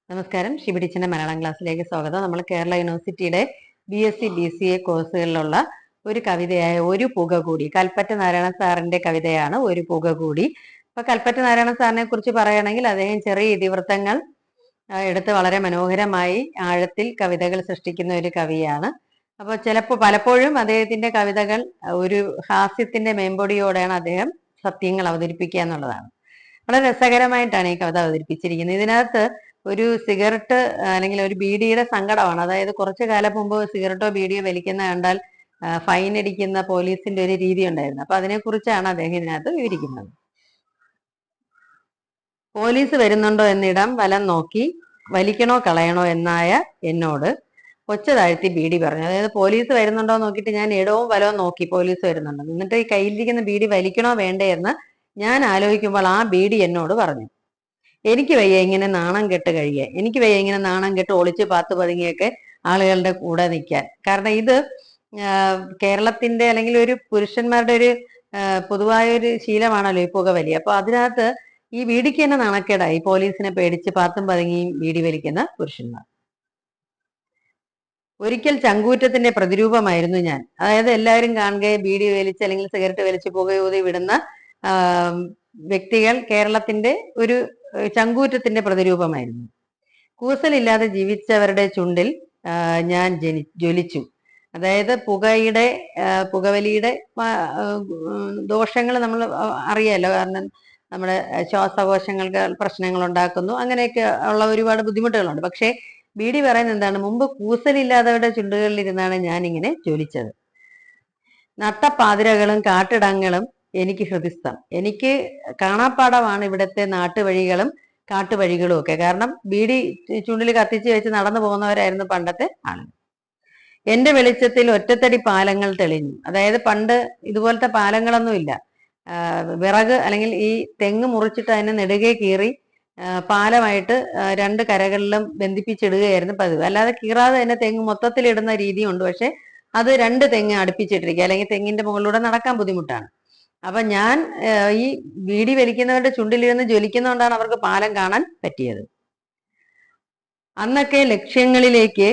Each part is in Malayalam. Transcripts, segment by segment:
നമസ്കാരം. ഷിബിഡിച്ചിന്റെ മലയാളം ക്ലാസ്സിലേക്ക് സ്വാഗതം. നമ്മൾ കേരള യൂണിവേഴ്സിറ്റിയുടെ BSc BCA കോഴ്സുകളിലുള്ള ഒരു കവിതയായ ഒരു പുക കൂടി, കൽപ്പറ്റ നാരായണ സാറിന്റെ കവിതയാണ് ഒരു പുക കൂടി. അപ്പൊ കൽപ്പറ്റ നാരായണ സാറിനെ കുറിച്ച് പറയുകയാണെങ്കിൽ അദ്ദേഹം ചെറിയ ഇതിവൃത്തങ്ങൾ എടുത്ത് വളരെ മനോഹരമായി ആഴത്തിൽ കവിതകൾ സൃഷ്ടിക്കുന്ന ഒരു കവിയാണ്. അപ്പോൾ പലപ്പോഴും അദ്ദേഹത്തിന്റെ കവിതകൾ ഒരു ഹാസ്യത്തിന്റെ മേമ്പൊടിയോടെയാണ് അദ്ദേഹം സത്യങ്ങൾ അവതരിപ്പിക്കുക എന്നുള്ളതാണ്. വളരെ രസകരമായിട്ടാണ് ഈ കവിത അവതരിപ്പിച്ചിരിക്കുന്നത്. ഇതിനകത്ത് ഒരു സിഗരറ്റ് അല്ലെങ്കിൽ ഒരു ബീഡിയുടെ സങ്കടമാണ്. അതായത് കുറച്ചു കാലം മുമ്പ് സിഗരറ്റോ ബീഡിയോ വലിക്കുന്ന കണ്ടാൽ ഫൈൻ അടിക്കുന്ന പോലീസിന്റെ ഒരു രീതി ഉണ്ടായിരുന്നു. അപ്പൊ അതിനെക്കുറിച്ചാണ് അദ്ദേഹം ഇതിനകത്ത് വിവരിക്കുന്നത്. പോലീസ് വരുന്നുണ്ടോ എന്നിടം വലം നോക്കി, വലിക്കണോ കളയണോ എന്നായ എന്നോട് ഒച്ച താഴ്ത്തി ബീഡി പറഞ്ഞു. അതായത് പോലീസ് വരുന്നുണ്ടോ നോക്കിയിട്ട് ഞാൻ ഇടവും വലവും നോക്കി, പോലീസ് വരുന്നുണ്ടോ. എന്നിട്ട് ഈ കയ്യിലിരിക്കുന്ന ബീഡി വലിക്കണോ വേണ്ടേ എന്ന് ഞാൻ ആലോചിക്കുമ്പോൾ ആ ബീഡി എന്നോട് പറഞ്ഞു, എനിക്ക് വയ്യ ഇങ്ങനെ നാണം കെട്ട് കഴിയാൻ, എനിക്ക് വയ്യ ഇങ്ങനെ നാണം കെട്ട് ഒളിച്ച് പാത്ത് പതുങ്ങിയൊക്കെ ആളുകളുടെ കൂടെ നിൽക്കാൻ. കാരണം ഇത് കേരളത്തിന്റെ അല്ലെങ്കിൽ ഒരു പുരുഷന്മാരുടെ ഒരു പൊതുവായ ഒരു ശീലമാണല്ലോ ഈ പുകവലി. അപ്പൊ അതിനകത്ത് ഈ ബീഡിക്ക് തന്നെ നാണക്കേടായി, പോലീസിനെ പേടിച്ച് പാത്തും പതുങ്ങിയും ബീഡി വലിക്കുന്ന പുരുഷന്മാർ. ഒരിക്കൽ ചങ്കൂറ്റത്തിന്റെ പ്രതിരൂപമായിരുന്നു ഞാൻ. അതായത് എല്ലാവരും കാണുകയെ ബീഡി വലിച്ച് അല്ലെങ്കിൽ സിഗരറ്റ് വലിച്ച് പുകയൂതി വിടുന്ന വ്യക്തികൾ കേരളത്തിന്റെ ഒരു ചങ്കൂറ്റത്തിന്റെ പ്രതിരൂപമായിരുന്നു. കൂസലില്ലാതെ ജീവിച്ചവരുടെ ചുണ്ടിൽ ഞാൻ ജ്വലിച്ചു. അതായത് പുകവലിയുടെ ദോഷങ്ങൾ നമ്മൾ അറിയാലോ. കാരണം നമ്മുടെ ശ്വാസകോശങ്ങൾക്ക് പ്രശ്നങ്ങൾ ഉണ്ടാക്കുന്നു, അങ്ങനെയൊക്കെ ഉള്ള ഒരുപാട് ബുദ്ധിമുട്ടുകളുണ്ട്. പക്ഷേ ബീഡി പറയുന്നത് എന്താണ്? മുമ്പ് കൂസലില്ലാത്തവരുടെ ചുണ്ടുകളിൽ ഇരുന്നാണ് ഞാൻ ഇങ്ങനെ ജ്വലിച്ചത്. നട്ടപ്പാതിരകളും കാട്ടിടങ്ങളും എനിക്ക് ഹൃദിസ്ഥം. എനിക്ക് കാണാപ്പാടമാണ് ഇവിടുത്തെ നാട്ടുവഴികളും കാട്ടുവഴികളും ഒക്കെ. കാരണം ബീഡി ചുണ്ടിൽ കത്തിച്ച് വെച്ച് നടന്നു പോകുന്നവരായിരുന്നു പണ്ടത്തെ ആളുകൾ. എന്റെ വെളിച്ചത്തിൽ ഒറ്റത്തടി പാലങ്ങൾ തെളിഞ്ഞു. അതായത് പണ്ട് ഇതുപോലത്തെ പാലങ്ങളൊന്നും ഇല്ല. വിറക് അല്ലെങ്കിൽ ഈ തെങ്ങ് മുറിച്ചിട്ട് അതിനെ നെടുകെ കീറി പാലമായിട്ട് രണ്ട് കരകളിലും ബന്ധിപ്പിച്ചിടുകയായിരുന്നു പതിവ്. അല്ലാതെ കീറാതെ തന്നെ തെങ്ങ് മൊത്തത്തിൽ ഇടുന്ന രീതിയുണ്ട്. പക്ഷെ അത് രണ്ട് തെങ്ങ് അടുപ്പിച്ചിട്ടിരിക്കുക, അല്ലെങ്കിൽ തെങ്ങിന്റെ മുകളിലൂടെ നടക്കാൻ ബുദ്ധിമുട്ടാണ്. അപ്പൊ ഞാൻ ഈ ബീഡി വലിക്കുന്നവരുടെ ചുണ്ടിലിരുന്ന് ജ്വലിക്കുന്നതുകൊണ്ടാണ് അവർക്ക് പാലം കാണാൻ പറ്റിയത്. അന്നൊക്കെ ലക്ഷ്യങ്ങളിലേക്ക്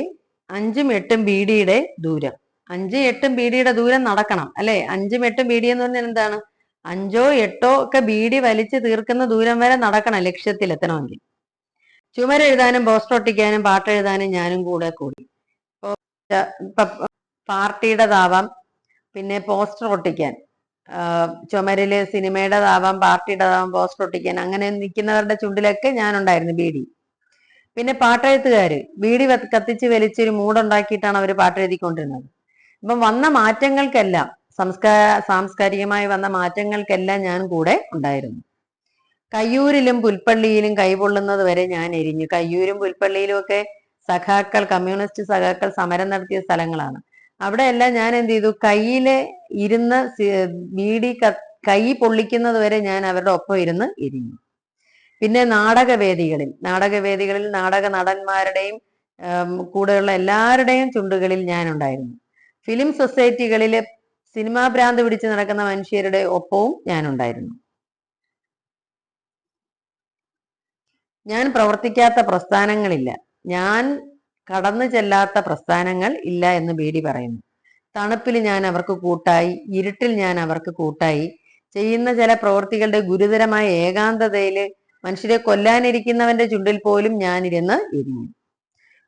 5ഉം 8ഉം ബീഡിയുടെ ദൂരം, 5ഉം 8ഉം ബീഡിയുടെ ദൂരം നടക്കണം അല്ലെ. 5ഉം 8ഉം ബീഡി എന്ന് പറഞ്ഞാൽ എന്താണ്? 5ഓ 8ഓ ഒക്കെ ബീഡി വലിച്ചു തീർക്കുന്ന ദൂരം വരെ നടക്കണം ലക്ഷ്യത്തിലെത്തണമെങ്കിൽ. ചുമരെഴുതാനും പോസ്റ്റർ ഒട്ടിക്കാനും പാട്ടെഴുതാനും ഞാനും കൂടെ കൂടി. പാർട്ടിയുടേതാവാം, പിന്നെ പോസ്റ്റർ ഒട്ടിക്കാൻ, ചുമരില് സിനിമയുടേതാവാം, പാർട്ടിയുടേതാവാം, പോസ്റ്റർ ഒട്ടിക്കാൻ, അങ്ങനെ നിൽക്കുന്നവരുടെ ചുണ്ടിലൊക്കെ ഞാനുണ്ടായിരുന്നു ബീഡി. പിന്നെ പാട്ടെഴുത്തുകാര് ബീഡി കത്തിച്ച് വലിച്ചൊരു മൂടുണ്ടാക്കിയിട്ടാണ് അവർ പാട്ടെഴുതിക്കൊണ്ടിരുന്നത്. അപ്പം വന്ന മാറ്റങ്ങൾക്കെല്ലാം, സാംസ്കാരികമായി വന്ന മാറ്റങ്ങൾക്കെല്ലാം ഞാൻ കൂടെ ഉണ്ടായിരുന്നു. കയ്യൂരിലും പുൽപ്പള്ളിയിലും കൈപൊള്ളുന്നത് വരെ ഞാൻ എരിഞ്ഞു. കയ്യൂരും പുൽപ്പള്ളിയിലും ഒക്കെ സഖാക്കൾ, കമ്മ്യൂണിസ്റ്റ് സഖാക്കൾ സമരം നടത്തിയ സ്ഥലങ്ങളാണ്. അവിടെയെല്ലാം ഞാൻ എന്ത് ചെയ്തു? കയ്യില് ഇരുന്ന് ബീഡി കൈ പൊള്ളിക്കുന്നത് വരെ ഞാൻ അവരുടെ ഒപ്പം ഇരുന്ന് എരിഞ്ഞു. പിന്നെ നാടകവേദികളിൽ നാടക നടന്മാരുടെയും കൂടെയുള്ള എല്ലാവരുടെയും ചുണ്ടുകളിൽ ഞാൻ ഉണ്ടായിരുന്നു. ഫിലിം സൊസൈറ്റികളിലെ സിനിമാ ഭ്രാന്ത് പിടിച്ച് നടക്കുന്ന മനുഷ്യരുടെ ഒപ്പവും ഞാനുണ്ടായിരുന്നു. ഞാൻ പ്രവർത്തിക്കാത്ത പ്രസ്ഥാനങ്ങളില്ല, ഞാൻ കടന്നു ചെല്ലാത്ത പ്രസ്ഥാനങ്ങൾ ഇല്ല എന്ന് ബീഡി പറയുന്നു. തണുപ്പിൽ ഞാൻ അവർക്ക് കൂട്ടായി, ഇരുട്ടിൽ ഞാൻ അവർക്ക് കൂട്ടായി. ചെയ്യുന്ന ചില പ്രവൃത്തികളുടെ ഗുരുതരമായ ഏകാന്തതയില് മനുഷ്യരെ കൊല്ലാനിരിക്കുന്നവന്റെ ചുണ്ടിൽ പോലും ഞാനിരുന്ന് എരിഞ്ഞു.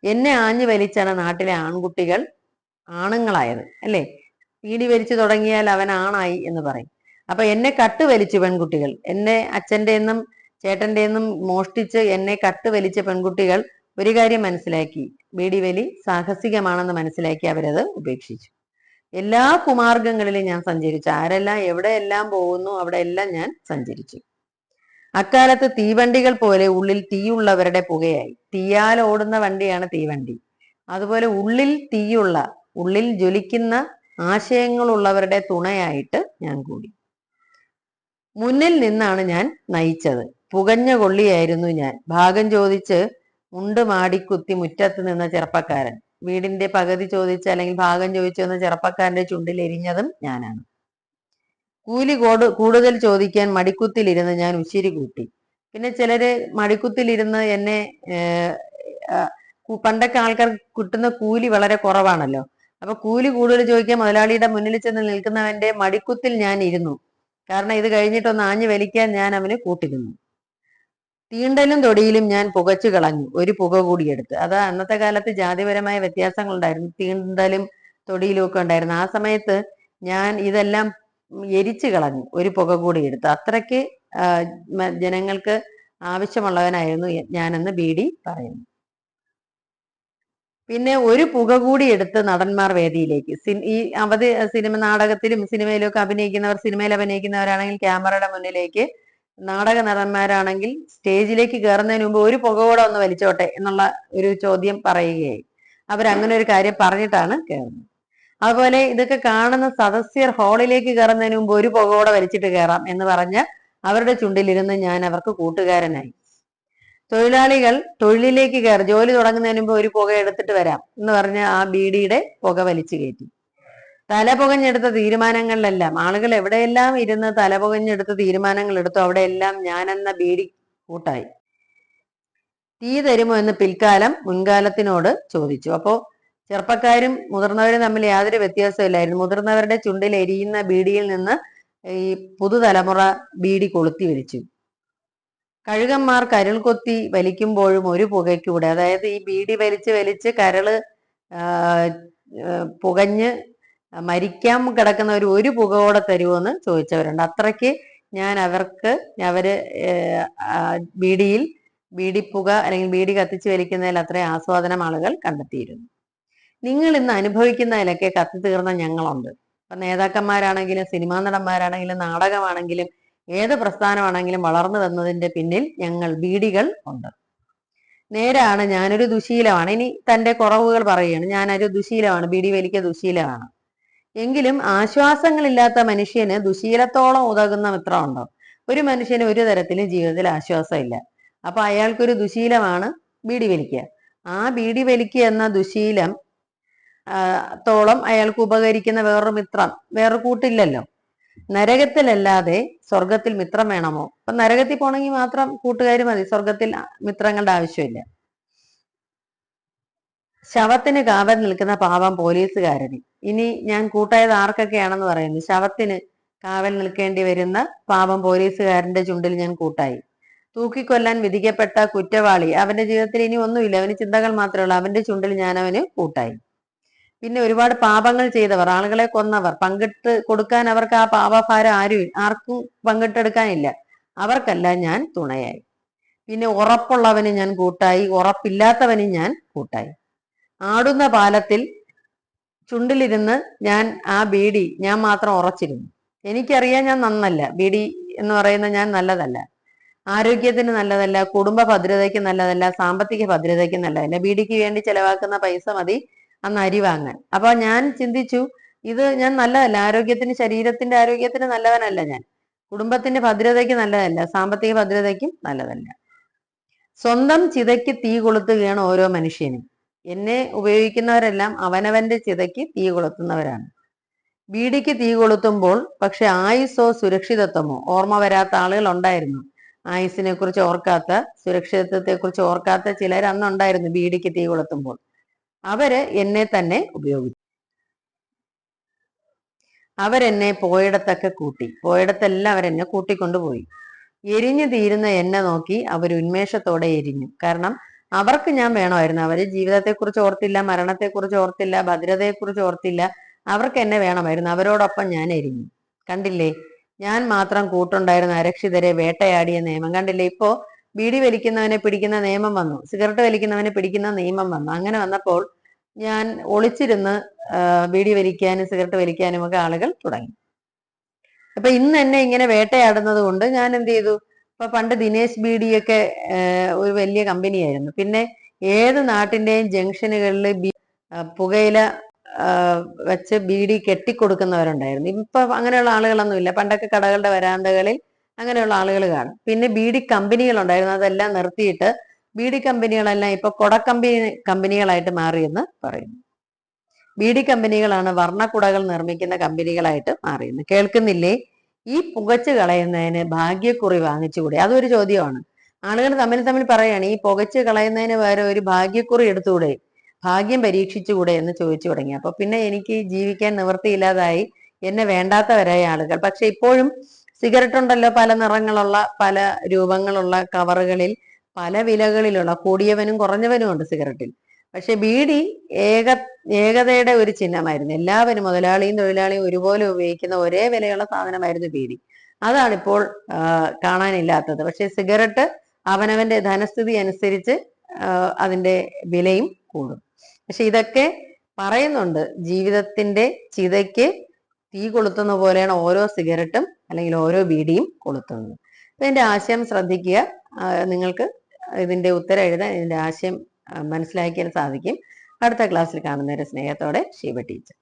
എന്നെ ആഞ്ഞു വലിച്ചാണ് നാട്ടിലെ ആൺകുട്ടികൾ ആണുങ്ങളായത് അല്ലെ. ബീഡി വലിച്ചു തുടങ്ങിയാൽ അവൻ ആണായി എന്ന് പറയും. അപ്പൊ എന്നെ കട്ട് വലിച്ചു പെൺകുട്ടികൾ, എന്നെ അച്ഛൻ്റെ എന്നും ചേട്ടൻ്റെ എന്നും മോഷ്ടിച്ച് എന്നെ കട്ട് വലിച്ച പെൺകുട്ടികൾ ഒരു കാര്യം മനസ്സിലാക്കി, ബീഡി വലി സാഹസികമാണെന്ന് മനസ്സിലാക്കി അവരത് ഉപേക്ഷിച്ചു. എല്ലാ കുമാർഗങ്ങളിലും ഞാൻ സഞ്ചരിച്ചു. ആരെല്ലാം എവിടെയെല്ലാം പോകുന്നു അവിടെ എല്ലാം ഞാൻ സഞ്ചരിച്ചു. അക്കാലത്ത് തീവണ്ടികൾ പോലെ ഉള്ളിൽ തീയുള്ളവരുടെ പുകയായി. തീയാൽ ഓടുന്ന വണ്ടിയാണ് തീവണ്ടി. അതുപോലെ ഉള്ളിൽ ജ്വലിക്കുന്ന ആശയങ്ങളുള്ളവരുടെ തുണയായിട്ട് ഞാൻ കൂടി. മുന്നിൽ നിന്നാണ് ഞാൻ നയിച്ചത്. പുകഞ്ഞ കൊള്ളിയായിരുന്നു ഞാൻ. ഭാഗം ചോദിച്ച് മുണ്ട് മാടിക്കുത്തി മുറ്റത്ത് നിന്ന ചെറുപ്പക്കാരൻ, വീടിന്റെ പകുതി ചോദിച്ച് അല്ലെങ്കിൽ ഭാഗം ചോദിച്ചു വന്ന ചെറുപ്പക്കാരന്റെ ചുണ്ടിൽ എരിഞ്ഞതും ഞാനാണ്. കൂലി കൂടുതൽ ചോദിക്കാൻ മടിക്കുത്തിലിരുന്ന് ഞാൻ ഉശിരി കൂട്ടി. പിന്നെ ചിലര് മടിക്കുത്തിലിരുന്ന് എന്നെ പണ്ടൊക്കെ ആൾക്കാർ കിട്ടുന്ന കൂലി വളരെ കുറവാണല്ലോ. അപ്പൊ കൂലി കൂടുതൽ ചോദിക്കാൻ മുതലാളിയുടെ മുന്നിൽ ചെന്ന് നിൽക്കുന്നവന്റെ മടിക്കുത്തിൽ ഞാൻ ഇരുന്നു. കാരണം ഇത് കഴിഞ്ഞിട്ടൊന്ന് ആഞ്ഞു വലിക്കാൻ ഞാൻ അവന് കൂട്ടിരുന്നു. തീണ്ടലും തൊടിയിലും ഞാൻ പുകച്ചു കളഞ്ഞു, ഒരു പുക കൂടി എടുത്ത്. അതാ അന്നത്തെ കാലത്ത് ജാതിപരമായ വ്യത്യാസങ്ങൾ ഉണ്ടായിരുന്നു, തീണ്ടലും തൊടിയിലും ഒക്കെ ഉണ്ടായിരുന്നു. ആ സമയത്ത് ഞാൻ ഇതെല്ലാം എരിച്ചു കളഞ്ഞു, ഒരു പുക കൂടി എടുത്ത്. അത്രയ്ക്ക് ജനങ്ങൾക്ക് ആവശ്യമുള്ളവനായിരുന്നു ഞാനെന്ന് ബീഡി പറയുന്നു. പിന്നെ ഒരു പുക കൂടി എടുത്ത് നടന്മാർ വേദിയിലേക്ക്. ഈ അവധി നാടകത്തിലും സിനിമയിലും ഒക്കെ അഭിനയിക്കുന്നവർ, സിനിമയിൽ അഭിനയിക്കുന്നവരാണെങ്കിൽ ക്യാമറയുടെ മുന്നിലേക്ക്, നാടക നടന്മാരാണെങ്കിൽ സ്റ്റേജിലേക്ക് കയറുന്നതിന് മുമ്പ് ഒരു പുക കൂടെ ഒന്ന് വലിച്ചോട്ടെ എന്നുള്ള ഒരു ചോദ്യം പറയുകയായി. അവരങ്ങനെ ഒരു കാര്യം പറഞ്ഞിട്ടാണ് കയറുന്നത്. അതുപോലെ ഇതൊക്കെ കാണുന്ന സദസ്യർ ഹാളിലേക്ക് കയറുന്നതിന് മുമ്പ് ഒരു പുക കൂടെ വലിച്ചിട്ട് കയറാം എന്ന് പറഞ്ഞ് അവരുടെ ചുണ്ടിലിരുന്ന് ഞാൻ അവർക്ക് കൂട്ടുകാരനായി. തൊഴിലാളികൾ തൊഴിലിലേക്ക് കയറി ജോലി തുടങ്ങുന്നതിന് മുമ്പ് ഒരു പുക എടുത്തിട്ട് വരാം എന്ന് പറഞ്ഞ് ആ ബീഡിയുടെ പുക വലിച്ചു കയറ്റി. തലപുകഞ്ഞെടുത്ത തീരുമാനങ്ങളിലെല്ലാം ആളുകൾ എവിടെയെല്ലാം ഇരുന്ന് തലപുകഞ്ഞെടുത്ത തീരുമാനങ്ങൾ എടുത്തു, അവിടെയെല്ലാം ഞാനെന്ന ബീഡി കൂട്ടായി. തീ തരുമോ എന്ന് പിൽക്കാലം മുൻകാലത്തിനോട് ചോദിച്ചു. അപ്പോ ചെറുപ്പക്കാരും മുതിർന്നവരും തമ്മിൽ യാതൊരു വ്യത്യാസമില്ലായിരുന്നു. മുതിർന്നവരുടെ ചുണ്ടിൽ എരിയുന്ന ബീഡിയിൽ നിന്ന് ഈ പുതുതലമുറ ബീഡി കൊളുത്തി വലിച്ചു. കഴുകന്മാർ കരൾ കൊത്തി വലിക്കുമ്പോഴും ഒരു പുകയ്ക്കൂടെ, അതായത് ഈ ബീഡി വലിച്ച് വലിച്ച് കരള് പുകഞ്ഞ് മരിക്കാൻ കിടക്കുന്ന ഒരു പുകയോടെ തരുമോന്ന് ചോദിച്ചവരുണ്ട്. അത്രയ്ക്ക് ഞാൻ അവര് ബീഡിപ്പുക അല്ലെങ്കിൽ ബീഡി കത്തിച്ച് വലിക്കുന്നതിൽ അത്രയും ആസ്വാദനം ആളുകൾ കണ്ടെത്തിയിരുന്നു. നിങ്ങൾ ഇന്ന് അനുഭവിക്കുന്നതിലൊക്കെ കത്തി തീർന്ന ഞങ്ങളുണ്ട്. ഇപ്പൊ നേതാക്കന്മാരാണെങ്കിലും സിനിമാ നടന്മാരാണെങ്കിലും നാടകമാണെങ്കിലും ഏത് പ്രസ്ഥാനമാണെങ്കിലും വളർന്നു വന്നതിന്റെ പിന്നിൽ ഞങ്ങൾ ബീഡികൾ ഉണ്ട്. നേരാണ്, ഞാനൊരു ദുശീലമാണ്. ഇനി തന്റെ കുറവുകൾ പറയുകയാണ്. ഞാനൊരു ദുശീലമാണ്, ബീഡി വലിക്ക ദുശീലമാണ്. എങ്കിലും ആശ്വാസങ്ങളില്ലാത്ത മനുഷ്യന് ദുശീലത്തോളം ഉതകുന്ന മിത്രമുണ്ടോ? ഒരു മനുഷ്യന് ഒരു തരത്തിലും ജീവിതത്തിൽ ആശ്വാസമില്ല. അപ്പൊ അയാൾക്കൊരു ദുശീലമാണ് ബീഡി വലിക്കുക. ആ ബീഡി വലിക്കുക എന്ന ദുശീലം ത്തോളം അയാൾക്ക് ഉപകരിക്കുന്ന വേറൊരു മിത്രം, വേറൊരു കൂട്ടില്ലല്ലോ. നരകത്തിലല്ലാതെ സ്വർഗത്തിൽ മിത്രം വേണമോ? അപ്പൊ നരകത്തിൽ പോണെങ്കിൽ മാത്രം കൂട്ടുകാർ മതി, സ്വർഗത്തിൽ മിത്രങ്ങളുടെ ആവശ്യമില്ല. ശവത്തിന് കാവൽ നിൽക്കുന്ന പാവം പോലീസുകാരന്. ഇനി ഞാൻ കൂട്ടായത് ആർക്കൊക്കെയാണെന്ന് പറയുന്നു. ശവത്തിന് കാവൽ നിൽക്കേണ്ടി വരുന്ന പാവം പോലീസുകാരന്റെ ചുണ്ടിൽ ഞാൻ കൂട്ടായി. തൂക്കിക്കൊല്ലാൻ വിധിക്കപ്പെട്ട കുറ്റവാളി, അവന്റെ ജീവിതത്തിൽ ഇനി ഒന്നുമില്ല, അവന് ചിന്തകൾ മാത്രമേ ഉള്ളൂ, അവന്റെ ചുണ്ടിൽ ഞാൻ അവന് കൂട്ടായി. പിന്നെ ഒരുപാട് പാപങ്ങൾ ചെയ്തവർ, ആളുകളെ കൊന്നവർ, പങ്കിട്ട് കൊടുക്കാൻ അവർക്ക് ആ പാപഭാരം ആർക്കും പങ്കിട്ടെടുക്കാനില്ല, അവർക്കെല്ലാം ഞാൻ തുണയായി. പിന്നെ ഉറപ്പുള്ളവന് ഞാൻ കൂട്ടായി, ഉറപ്പില്ലാത്തവന് ഞാൻ കൂട്ടായി. ആടുന്ന പാലത്തിൽ ചുണ്ടിലിരുന്ന് ആ ബീഡി ഞാൻ മാത്രം ഉറച്ചിരുന്നു. എനിക്കറിയാൻ ഞാൻ നന്നല്ല, ബീഡി എന്ന് പറയുന്ന ഞാൻ നല്ലതല്ല, ആരോഗ്യത്തിന് നല്ലതല്ല, കുടുംബ ഭദ്രതയ്ക്ക് നല്ലതല്ല, സാമ്പത്തിക ഭദ്രതയ്ക്ക് നല്ലതല്ല. ബീഡിക്ക് വേണ്ടി ചെലവാക്കുന്ന പൈസ മതി അന്ന് അരി വാങ്ങാൻ. അപ്പൊ ഞാൻ ചിന്തിച്ചു, ഇത് ഞാൻ നല്ലതല്ല, ശരീരത്തിന്റെ ആരോഗ്യത്തിന് നല്ലവനല്ല ഞാൻ, കുടുംബത്തിന്റെ ഭദ്രതയ്ക്ക് നല്ലതല്ല, സാമ്പത്തിക ഭദ്രതയ്ക്കും നല്ലതല്ല. സ്വന്തം ചിതയ്ക്ക് തീ കൊളുത്തുകയാണ് ഓരോ മനുഷ്യനും. എന്നെ ഉപയോഗിക്കുന്നവരെല്ലാം അവനവന്റെ ചിതയ്ക്ക് തീ കൊളുത്തുന്നവരാണ്. ബീഡിക്ക് തീ കൊളുത്തുമ്പോൾ പക്ഷെ ആയുസ്സോ സുരക്ഷിതത്വമോ ഓർമ്മ വരാത്ത ആളുകൾ ഉണ്ടായിരുന്നു. ആയുസിനെ കുറിച്ച് ഓർക്കാത്ത, സുരക്ഷിതത്വത്തെ കുറിച്ച് ഓർക്കാത്ത ചിലർ അന്നുണ്ടായിരുന്നു. ബീഡിക്ക് തീ കൊളുത്തുമ്പോൾ അവര് എന്നെ തന്നെ ഉപയോഗിച്ചു. അവരെന്നെ പോയിടത്തൊക്കെ കൂട്ടി, പോയിടത്തെല്ലാം അവരെന്നെ കൂട്ടിക്കൊണ്ടുപോയി. എരിഞ്ഞു തീരുന്ന എന്നെ നോക്കി അവർ ഉന്മേഷത്തോടെ എരിഞ്ഞു. കാരണം അവർക്ക് ഞാൻ വേണമായിരുന്നു. അവര് ജീവിതത്തെക്കുറിച്ച് ഓർത്തില്ല, മരണത്തെക്കുറിച്ച് ഓർത്തില്ല, ഭദ്രതയെക്കുറിച്ച് ഓർത്തില്ല. അവർക്ക് എന്നെ വേണമായിരുന്നു. അവരോടൊപ്പം ഞാൻ എരിഞ്ഞു. കണ്ടില്ലേ, ഞാൻ മാത്രം കൂട്ടുണ്ടായിരുന്ന അരക്ഷിതരെ വേട്ടയാടിയ നിയമം കണ്ടില്ലേ. ഇപ്പോ ബീഡി വലിക്കുന്നവനെ പിടിക്കുന്ന നിയമം വന്നു, സിഗരറ്റ് വലിക്കുന്നവനെ പിടിക്കുന്ന നിയമം വന്നു. അങ്ങനെ വന്നപ്പോൾ ഞാൻ ഒളിച്ചിരുന്ന് ബീഡി വലിക്കാനും സിഗരറ്റ് വലിക്കാനും ഒക്കെ ആളുകൾ തുടങ്ങി. അപ്പൊ ഇന്ന് എന്നെ ഇങ്ങനെ വേട്ടയാടുന്നത് കൊണ്ട് ഞാൻ എന്ത് ചെയ്തു, ഇപ്പൊ പണ്ട് ദിനേശ് ബീഡിയൊക്കെ ഒരു വലിയ കമ്പനിയായിരുന്നു. പിന്നെ ഏത് നാട്ടിന്റെയും ജംഗ്ഷനുകളിൽ പുകയില വെച്ച് ബീഡി കെട്ടിക്കൊടുക്കുന്നവരുണ്ടായിരുന്നു. ഇപ്പൊ അങ്ങനെയുള്ള ആളുകളൊന്നും ഇല്ല. പണ്ടൊക്കെ കടകളുടെ വരാന്തകളിൽ അങ്ങനെയുള്ള ആളുകൾ കാണും. പിന്നെ ബീഡി കമ്പനികൾ ഉണ്ടായിരുന്നു, അതെല്ലാം നിർത്തിയിട്ട് ബീഡി കമ്പനികളെല്ലാം ഇപ്പൊ കമ്പനികളായിട്ട് മാറിയെന്ന് പറയുന്നു. ബീഡി കമ്പനികളാണ് വർണ്ണക്കുടകൾ നിർമ്മിക്കുന്ന കമ്പനികളായിട്ട് മാറിയെന്ന്. കേൾക്കുന്നില്ലേ? ഈ പുകച്ചു കളയുന്നതിന് ഭാഗ്യക്കുറി വാങ്ങിച്ചുകൂടെ? അതൊരു ചോദ്യമാണ്. ആളുകൾ തമ്മിൽ തമ്മിൽ പറയാണ്, ഈ പുകച്ച് കളയുന്നതിന് പകരം ഒരു ഭാഗ്യക്കുറി എടുത്തുകൂടെ, ഭാഗ്യം പരീക്ഷിച്ചുകൂടെ എന്ന് ചോദിച്ചു തുടങ്ങി. അപ്പൊ പിന്നെ എനിക്ക് ജീവിക്കാൻ നിവൃത്തിയില്ലാതായി, എന്നെ വേണ്ടാത്തവരായ ആളുകൾ. പക്ഷെ ഇപ്പോഴും സിഗരറ്റ് ഉണ്ടല്ലോ, പല നിറങ്ങളുള്ള, പല രൂപങ്ങളുള്ള കവറുകളിൽ, പല വിലകളിലുള്ള, കൂടിയവനും കുറഞ്ഞവനും ഉണ്ട് സിഗരറ്റിൽ. പക്ഷെ ബീഡി ഏകതയുടെ ഒരു ചിഹ്നമായിരുന്നു. എല്ലാവരും, മുതലാളിയും തൊഴിലാളിയും ഒരുപോലെ ഉപയോഗിക്കുന്ന ഒരേ വിലയുള്ള സാധനമായിരുന്നു ബീഡി. അതാണിപ്പോൾ കാണാനില്ലാത്തത്. പക്ഷെ സിഗരറ്റ് അവനവന്റെ ധനസ്ഥിതി അനുസരിച്ച് അതിന്റെ വിലയും കൂടും. പക്ഷെ ഇതൊക്കെ പറയുന്നുണ്ട്, ജീവിതത്തിന്റെ ചിതയ്ക്ക് തീ കൊളുത്തുന്ന പോലെയാണ് ഓരോ സിഗരറ്റും അല്ലെങ്കിൽ ഓരോ ബീഡിയും കൊളുത്തുന്നത്. അപ്പൊ ഇതിന്റെ ആശയം ശ്രദ്ധിക്കുക. നിങ്ങൾക്ക് ഇതിന്റെ ഉത്തരം എഴുതാൻ, ഇതിന്റെ ആശയം മനസ്സിലാക്കാൻ സാധിക്കും. അടുത്ത ക്ലാസ്സിൽ കാണുന്നവരെ സ്നേഹത്തോടെ ഷീബ ടീച്ചർ.